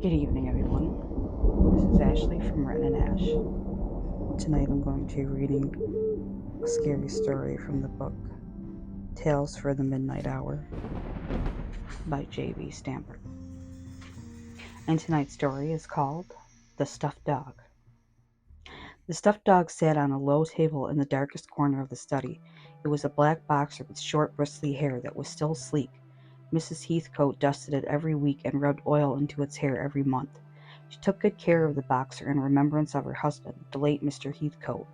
Good evening, everyone. This is Ashley from Ren and Ash. Tonight I'm going to be reading a scary story from the book Tales for the Midnight Hour by J.B. Stamper. And tonight's story is called The Stuffed Dog. The stuffed dog sat on a low table in the darkest corner of the study. It was a black boxer with short, bristly hair that was still sleek. Mrs. Heathcote dusted it every week and rubbed oil into its hair every month. She took good care of the boxer in remembrance of her husband, the late Mr. Heathcote.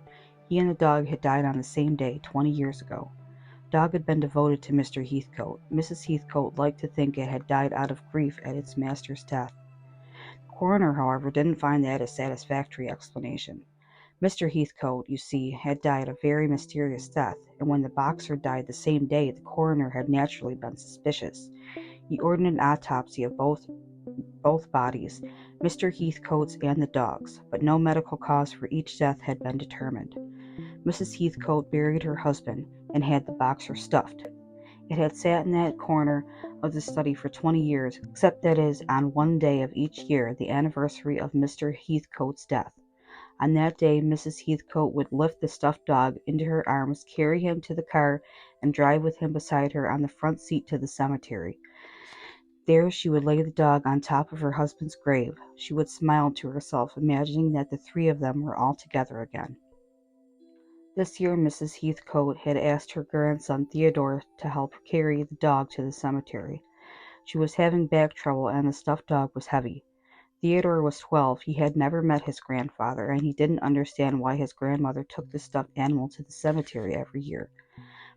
He and the dog had died on the same day 20 years ago. The dog had been devoted to Mr. Heathcote. Mrs. Heathcote liked to think it had died out of grief at its master's death. The coroner, however, didn't find that a satisfactory explanation. Mr. Heathcote, you see, had died a very mysterious death, and when the boxer died the same day, the coroner had naturally been suspicious. He ordered an autopsy of both bodies, Mr. Heathcote's and the dog's, but no medical cause for each death had been determined. Mrs. Heathcote buried her husband and had the boxer stuffed. It had sat in that corner of the study for 20 years, except that it is on one day of each year, the anniversary of Mr. Heathcote's death. On that day Mrs. Heathcote would lift the stuffed dog into her arms, carry him to the car, and drive with him beside her on the front seat to the cemetery. There she would lay the dog on top of her husband's grave. She would smile to herself, imagining that the three of them were all together again. This year Mrs. Heathcote had asked her grandson Theodore to help carry the dog to the cemetery. She was having back trouble, and the stuffed dog was heavy. Theodore was 12. He had never met his grandfather, and he didn't understand why his grandmother took the stuffed animal to the cemetery every year.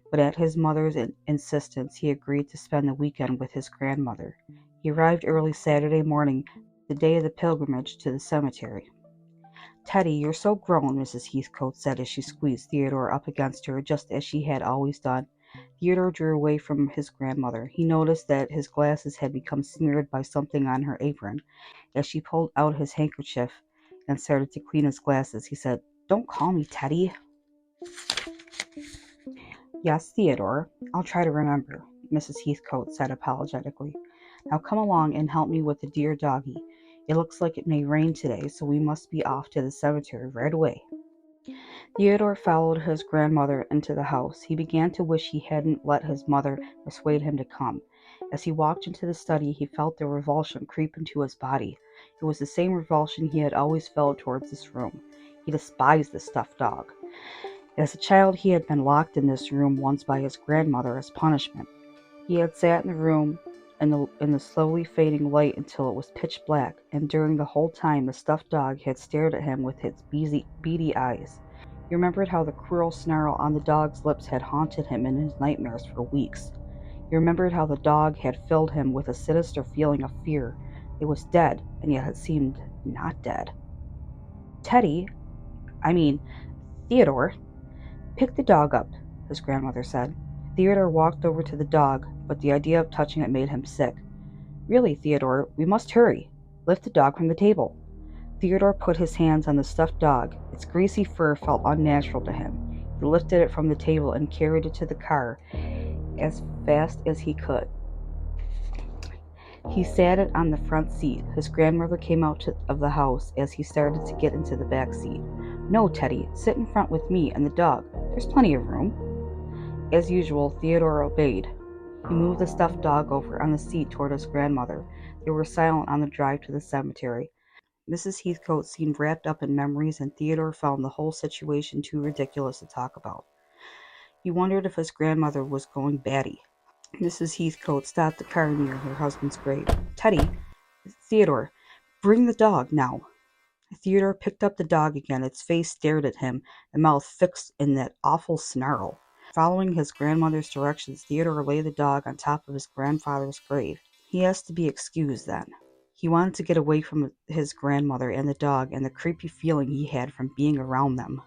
But at his mother's insistence, he agreed to spend the weekend with his grandmother. He arrived early Saturday morning, the day of the pilgrimage to the cemetery. "Teddy, you're so grown," Mrs. Heathcote said as she squeezed Theodore up against her, just as she had always done. Theodore drew away from his grandmother. He noticed that his glasses had become smeared by something on her apron. As she pulled out his handkerchief and started to clean his glasses, he said, "Don't call me Teddy." "Yes, Theodore, I'll try to remember," Mrs. Heathcote said apologetically. "Now come along and help me with the dear doggie. It looks like it may rain today, so we must be off to the cemetery right away." Theodore followed his grandmother into the house. He began to wish he hadn't let his mother persuade him to come. As he walked into the study, he felt the revulsion creep into his body. It was the same revulsion he had always felt towards this room. He despised the stuffed dog. As a child, he had been locked in this room once by his grandmother as punishment. He had sat in the room in the slowly fading light until it was pitch black, and during the whole time the stuffed dog had stared at him with its beady eyes. He remembered how the cruel snarl on the dog's lips had haunted him in his nightmares for weeks. He remembered how the dog had filled him with a sinister feeling of fear. It was dead, and yet it seemed not dead. Theodore, pick the dog up," his grandmother said. Theodore walked over to the dog, but the idea of touching it made him sick. "Really, Theodore, we must hurry. Lift the dog from the table." Theodore put his hands on the stuffed dog. Its greasy fur felt unnatural to him. He lifted it from the table and carried it to the car as fast as he could. He sat it on the front seat. His grandmother came out of the house as he started to get into the back seat. "No, Teddy, sit in front with me and the dog. There's plenty of room." As usual, Theodore obeyed. He moved the stuffed dog over on the seat toward his grandmother. They were silent on the drive to the cemetery. Mrs. Heathcote seemed wrapped up in memories, and Theodore found the whole situation too ridiculous to talk about. He wondered if his grandmother was going batty. Mrs. Heathcote stopped the car near her husband's grave. Theodore, bring the dog now." Theodore picked up the dog again. Its face stared at him, the mouth fixed in that awful snarl. Following his grandmother's directions, Theodore laid the dog on top of his grandfather's grave. He asked to be excused then. He wanted to get away from his grandmother and the dog and the creepy feeling he had from being around them.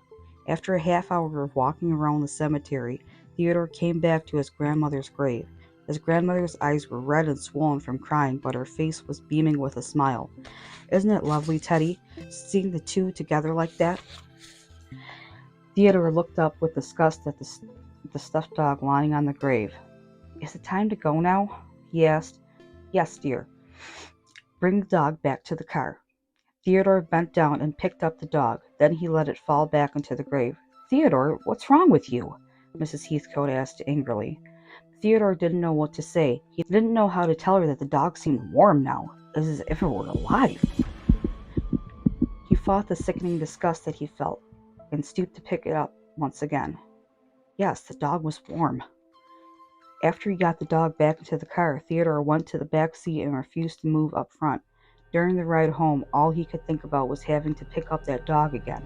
After a half hour of walking around the cemetery, Theodore came back to his grandmother's grave. His grandmother's eyes were red and swollen from crying, but her face was beaming with a smile. "Isn't it lovely, Teddy, seeing the two together like that?" Theodore looked up with disgust at the stuffed dog lying on the grave. "Is it time to go now?" he asked. "Yes, dear. Bring the dog back to the car." Theodore bent down and picked up the dog. Then he let it fall back into the grave. "Theodore, what's wrong with you?" Mrs. Heathcote asked angrily. Theodore didn't know what to say. He didn't know how to tell her that the dog seemed warm now, as if it were alive. He fought the sickening disgust that he felt, and stooped to pick it up once again. Yes, the dog was warm. After he got the dog back into the car, Theodore went to the back seat and refused to move up front. During the ride home, all he could think about was having to pick up that dog again.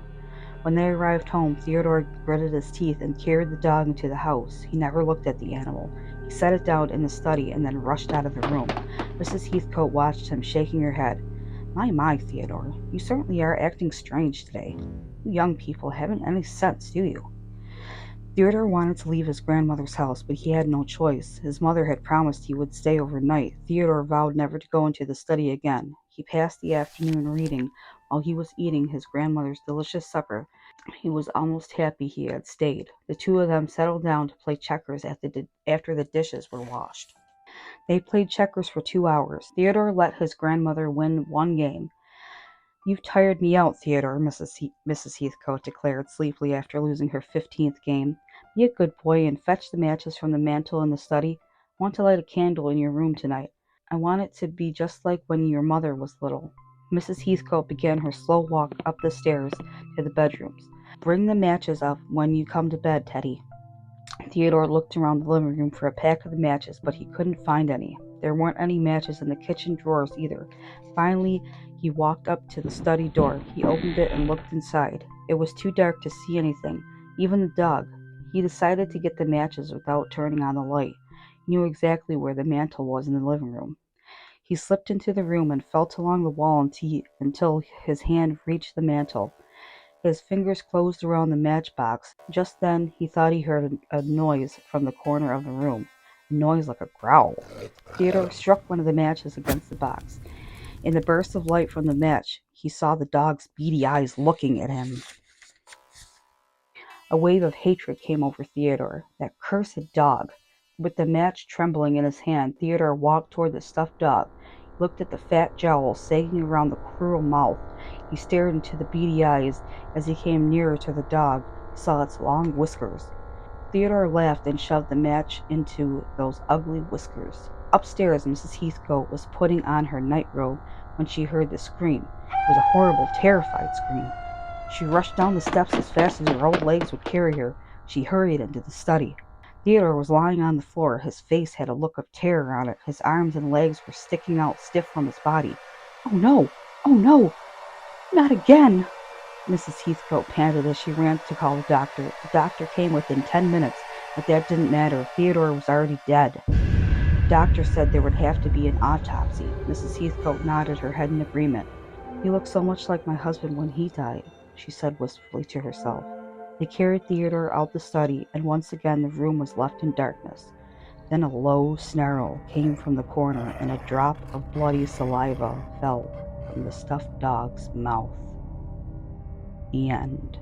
When they arrived home, Theodore gritted his teeth and carried the dog into the house. He never looked at the animal. He set it down in the study and then rushed out of the room. Mrs. Heathcote watched him, shaking her head. My, Theodore, you certainly are acting strange today. You young people haven't any sense, do you?" Theodore wanted to leave his grandmother's house, but he had no choice. His mother had promised he would stay overnight. Theodore vowed never to go into the study again. He passed the afternoon reading while he was eating his grandmother's delicious supper. He was almost happy he had stayed. The two of them settled down to play checkers after the dishes were washed. They played checkers for 2 hours. Theodore let his grandmother win one game. "You've tired me out, Theodore," Mrs. Heathcote declared sleepily after losing her 15th game. "Be a good boy and fetch the matches from the mantel in the study. I want to light a candle in your room tonight. I want it to be just like when your mother was little." Mrs. Heathcote began her slow walk up the stairs to the bedrooms. "Bring the matches up when you come to bed, Teddy." Theodore looked around the living room for a pack of the matches, but he couldn't find any. There weren't any matches in the kitchen drawers either. Finally, he walked up to the study door. He opened it and looked inside. It was too dark to see anything, even the dog. He decided to get the matches without turning on the light. He knew exactly where the mantel was in the living room. He slipped into the room and felt along the wall until his hand reached the mantel. His fingers closed around the matchbox. Just then he thought he heard a noise from the corner of the room, a noise like a growl. Theodore struck one of the matches against the box. In the burst of light from the match, he saw the dog's beady eyes looking at him. A wave of hatred came over Theodore. That cursed dog! With the match trembling in his hand, Theodore walked toward the stuffed dog. He looked at the fat jowls sagging around the cruel mouth. He stared into the beady eyes. As he came nearer to the dog, he saw its long whiskers. Theodore laughed and shoved the match into those ugly whiskers. Upstairs, Mrs. Heathcote was putting on her nightrobe when she heard the scream. It was a horrible, terrified scream. She rushed down the steps as fast as her old legs would carry her. She hurried into the study. Theodore was lying on the floor. His face had a look of terror on it. His arms and legs were sticking out stiff from his body. "Oh no! Oh no! Not again!" Mrs. Heathcote panted as she ran to call the doctor. The doctor came within 10 minutes, but that didn't matter. Theodore was already dead. The doctor said there would have to be an autopsy. Mrs. Heathcote nodded her head in agreement. "He looked so much like my husband when he died," she said wistfully to herself. They carried Theodore out the study, and once again the room was left in darkness. Then a low snarl came from the corner, and a drop of bloody saliva fell from the stuffed dog's mouth. The end.